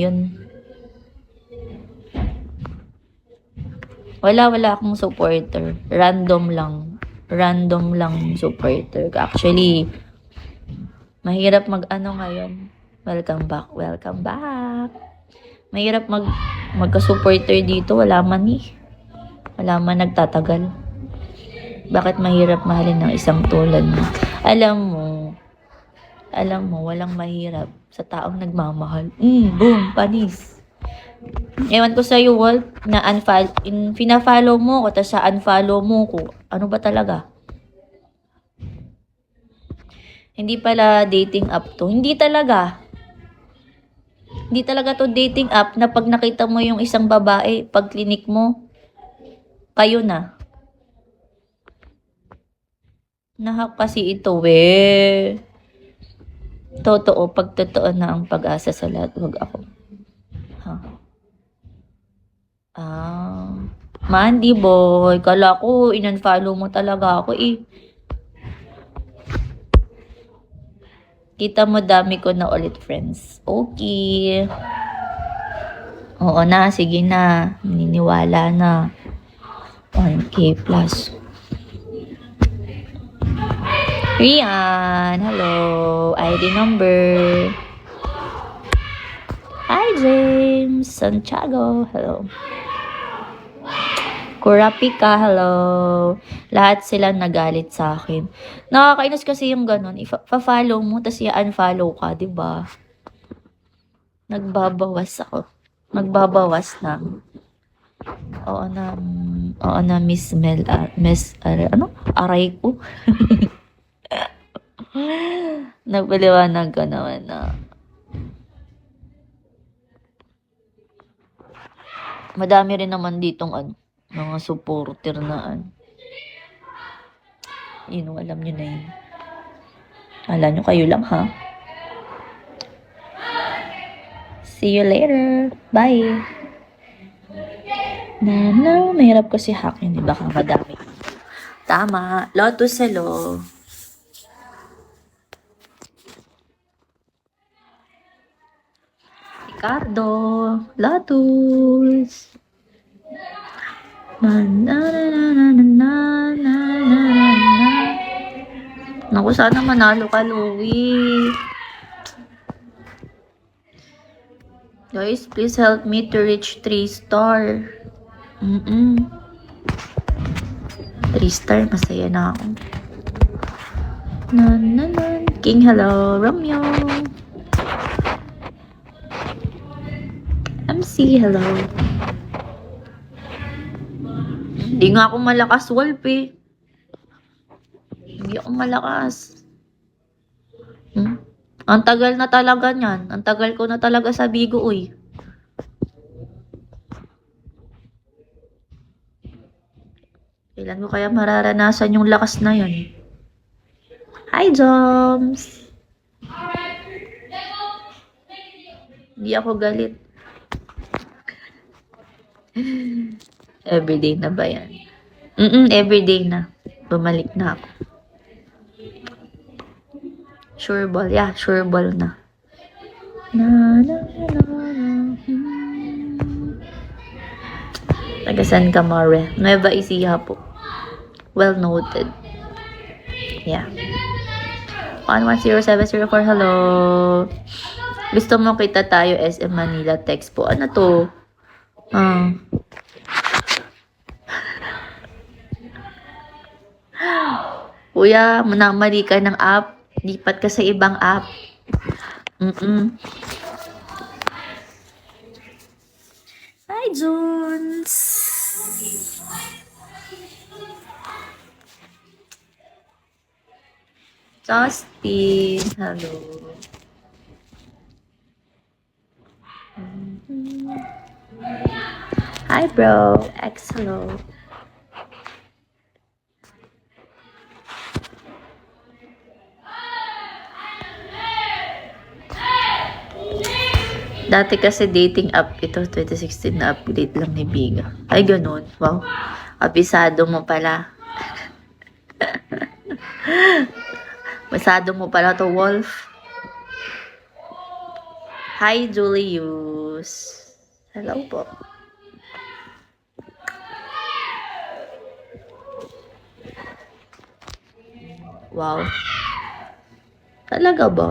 Yun. Wala akong supporter. Random lang supporter. Actually, mahirap mag-ano ngayon. Welcome back. Mahirap magka-supporter dito. Wala man nagtatagal. Bakit mahirap mahalin ng isang tulad mo? Alam mo, walang mahirap sa taong nagmamahal. Boom, panis. Ewan ko sa'yo, Wolf, na pina-follow mo ko, tapos sa unfollow mo ko. Ano ba talaga? Hindi pala dating app to. Hindi talaga to dating app na pag nakita mo yung isang babae, pag klinik mo, kayo na. Nahak kasi ito, Totoo, pag totoo na ang pag-asa sa lahat, wag ako. Mandy boy, kala ko in-unfollow mo talaga ako eh. Kita mo dami ko na ulit friends. Okay. Oo na, sige na. Naniniwala na. 1K plus. Rian, hello. ID number. Hi James Santiago, hello. Kurapika, hello. Lahat sila nagalit sa akin. Nakakainis kasi yung ganun. Follow mo, tas i-unfollow ka, diba? Nagbabawas ako. Nagbabawas na. Oo na, Miss Mel, Aray ko. Nagpaliwanag ko naman na madami rin naman ditong mga supporter na alam nyo na yun. Alam nyo, kayo lang ha. See you later. Bye. Mahirap kasi hack yun, di ba? Kung madami. Tama. Lotus, hello. Ricardo. Lotus. Naku, sana manalo ka, Louie. Guys, please help me to reach 3 star. 3 star, masaya na ako. King, hello. Romeo. MC, hello. Hindi nga ako malakas, Wolf eh. Hindi ako malakas. Ang tagal na talaga niyan. Ang tagal ko na talaga sa Bigo, uy. Kailan ko kaya mararanasan yung lakas na yan? Hi, Joms! Hindi ako galit. Everyday na ba yan? Everyday na. Bumalik na ako. Sure ball. Yeah, sure ball na. Tagasan ka, Mare? Nueva Ecija po. Well noted. Yeah. 110704, hello. Gusto mo kita tayo SM Manila, text po. Ano to? Kuya, mali ka ng app. Lipat ka sa ibang app. Hi, Jones. Justin, hello. Hi, bro. Hello. Dati kasi dating app ito, 2016 na upgrade lang ni Biga. Ay, ganun. Wow. Abisado mo pala. Masado mo pala to, Wolf. Hi, Julius. Hello po. Wow. Talaga ba?